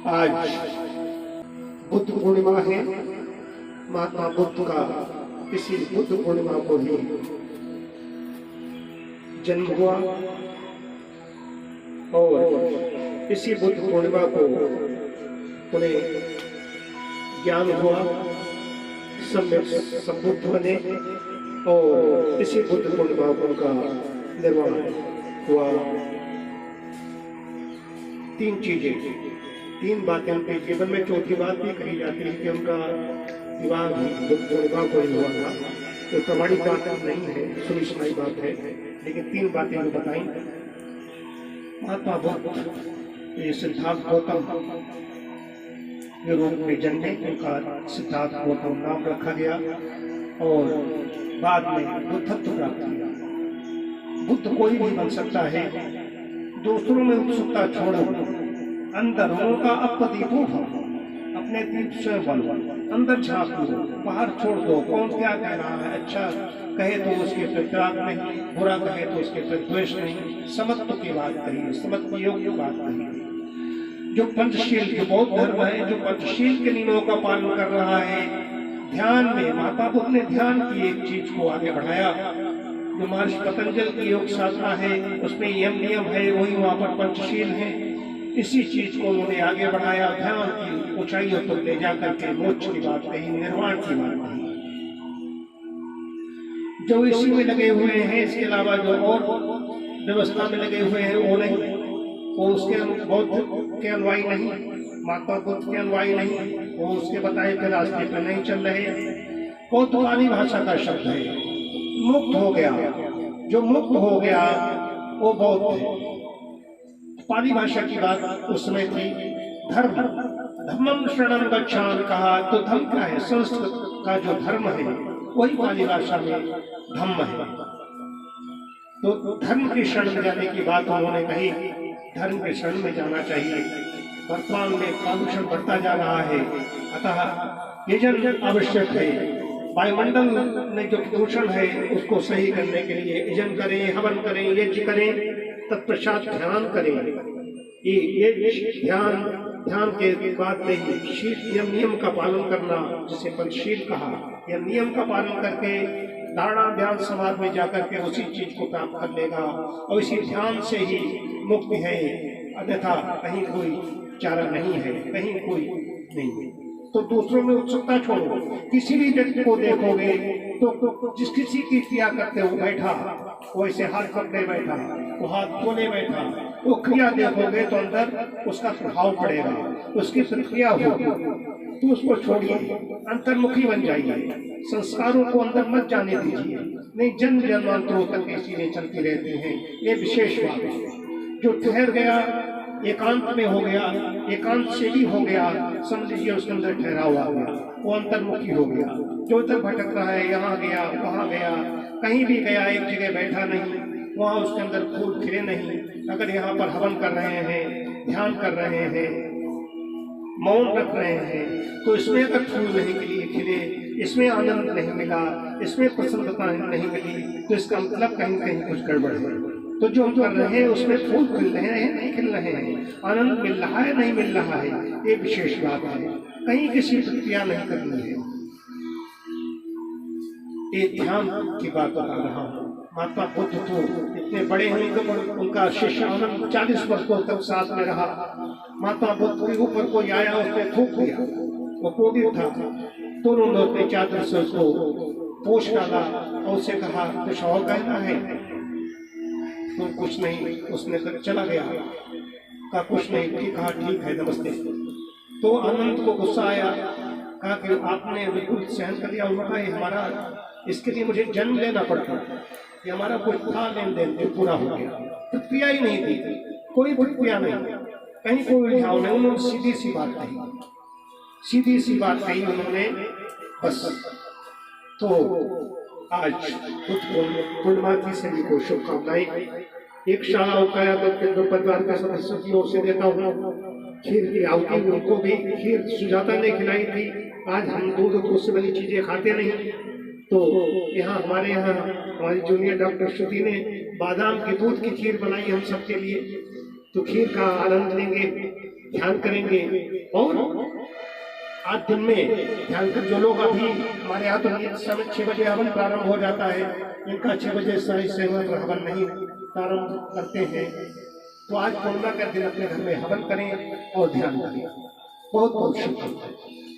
आज बुद्ध पूर्णिमा है। महात्मा बुद्ध का इसी बुद्ध पूर्णिमा को ही जन्म हुआ और इसी बुद्ध पूर्णिमा को उन्हें ज्ञान हुआ, सम्यक संबुद्ध बने और इसी बुद्ध पूर्णिमा को उनका निर्माण हुआ। तीन बातें उनके जीवन में, चौथी बात भी कही जाती है कि उनका विवाह भी बुद्ध पूर्णिमा को ही हुआ था। तो प्रमाणिक बात नहीं है, सुनी सुनाई बात है, लेकिन तीन बातें जो बताई। महात्मा बुद्ध ये सिद्धार्थ गौतम के रूप में जन्मे, उनका सिद्धार्थ गौतम नाम रखा गया और बाद में बुद्धत्व प्राप्त किया। बुद्ध कोई भी बन सकता है, दूसरों में उत्सुकता छोड़ो, अंदर उनका अपदीपो हो, अपने दीप स्वयं बनो, अंदर झांक लो, बाहर छोड़ दो। कौन क्या कह रहा है, अच्छा कहे तो उसके प्रति राग नहीं, बुरा कहे तो उसके प्रति द्वेष नहीं, समत्व की बात कही, समत्व योग की बात कही। जो पंचशील, जो बौद्ध धर्म है, जो पंचशील के नियमों का पालन कर रहा है, ध्यान में माता बुद्ध ने ध्यान की एक चीज को आगे बढ़ाया। जो महर्षि पतंजल की योग साधना है उसमें यम नियम है, वही वहां पर पंचशील है। इसी चीज को उन्होंने आगे बढ़ाया, ध्यान की ऊंचाइयों तक ले जाकर के मोक्ष की बात कही, निर्वाण की बात कही। जो इसी में लगे हुए हैं, इसके अलावा जो और व्यवस्था में लगे हुए हैं वो नहीं, वो उसके बौद्ध के अनुयायी नहीं, महात्मा बुद्ध के अनुयायी नहीं, वो उसके बताए हुए रास्ते पर नहीं चल रहे। वो तो पाली भाषा का शब्द है, मुक्त हो गया। जो मुक्त हो गया वो बौद्ध है। पाली भाषा की बात उस समय थी। धर्म, धम्मं शरणं गच्छामि कहा, तो धर्म क्या है? संस्कृत का जो धर्म है वही पाली भाषा में धम्म है। तो धर्म की शरण में जाने की बात उन्होंने कही, धर्म के शरण में जाना चाहिए। वर्तमान में प्रदूषण बढ़ता जा रहा है, अतः यजन आवश्यक है। वायुमंडल में जो प्रदूषण है उसको सही करने के लिए यजन करें, हवन करें, यज्ञ करें, तत्पश्चात ध्यान करें। ये ध्यान के बाद में ही शील नियम का पालन करना, जिसे पंचशील कहा, यह नियम का पालन करके धारणा ध्यान समाज में जाकर के उसी चीज को प्राप्त कर लेगा और इसी ध्यान से ही मुक्ति है। अन्यथा कहीं कोई चारा नहीं है, कहीं कोई नहीं है। तो दूसरों में उत्सुकता छोड़ो। किसी भी व्यक्ति को देखोगे तो जिस किसी की क्रिया करते हो बैठा, वो ऐसे हाथ पकड़े बैठा, वो हाथ खोले बैठा, वो क्रिया देखोगे तो अंदर उसका प्रभाव पड़ेगा, उसकी प्रक्रिया होगी, तो उसको छोड़िए, अंतर्मुखी बन जाइए। संस्कारों को अंदर मत जाने दीजिए, नहीं जन्म जन्मांतरों तक ऐसी चीजें चलती रहती हैं। ये विशेष बात है। जो ठहर गया, एकांत में हो गया, एकांत से भी हो गया, समझ लीजिए उसके अंदर ठहराव आ गया, वो अंतर्मुखी हो गया। जो इधर भटक रहा है, यहाँ गया वहाँ गया, कहीं भी गया, एक जगह बैठा नहीं, वहाँ उसके अंदर फूल खिले नहीं। अगर यहाँ पर हवन कर रहे हैं, ध्यान कर रहे हैं, मौन रख रहे हैं, तो इसमें अगर फूल नहीं खिले, इसमें आनंद नहीं मिला, इसमें प्रसन्नता नहीं मिली, तो इसका मतलब कहीं कहीं कुछ गड़बड़ है। तो जो हम कर रहे हैं उसमें फूल खिल रहे हैं, नहीं खिल रहे हैं, आनंद मिल रहा है, नहीं मिल रहा है, ये विशेष बात है। कहीं किसी प्रक्रिया नहीं करनी है। ये ध्यान की बात बता रहा हूँ। महात्मा बुद्ध तो इतने बड़े हैं, उनका शिष्य आनंद 40 वर्षों तक साथ में रहा। महात्मा बुद्ध के ऊपर कोई आया, उसने थूक दिया, वो क्रोधित था, तो उन्होंने अपने चादर से उसको पोंछ डाला और उससे कहा कुछ और कहना है? तो कुछ नहीं, उसने चला गया, कहा कुछ नहीं, कहा ठीक है, नमस्ते। तो आनंद को गुस्सा आया, कहा कि आपने बिल्कुल सहन कर लिया। उन्होंने कहा हमारा, इसके लिए मुझे जन्म लेना पड़ता, कि हमारा कुछ था लेन देन जो पूरा हो गया। प्रतिक्रिया ही नहीं थी, कोई प्रतिक्रिया नहीं, कहीं कोई उलझाव नहीं। उन्होंने सीधी सी बात कही, सीधी सी बात कही उन्होंने, बस। तो आज बुद्ध पूर्णिमा की सभी को शुभकामनाएं। एक शाला उठाया तो परिवार के सदस्यों की ओर से देता हूँ। खीर की आहुति, उनको भी खीर सुजाता ने खिलाई थी। आज हम दूध से बनी चीजें खाते नहीं, तो यहाँ हमारी जूनियर डॉक्टर श्रुति ने बादाम के दूध की खीर बनाई हम सबके लिए, तो खीर का आनंद लेंगे। ध्यान करेंगे। और आज दिन में ध्यान कर जो लोग अभी हमारे यहाँ तो नियत समय 6 बजे हवन प्रारंभ हो जाता है, इनका 6 बजे से हवन नहीं प्रारंभ करते हैं, तो आज पूर्णिमा का दिन अपने घर में हवन करें और ध्यान करें। बहुत बहुत शुक्रिया।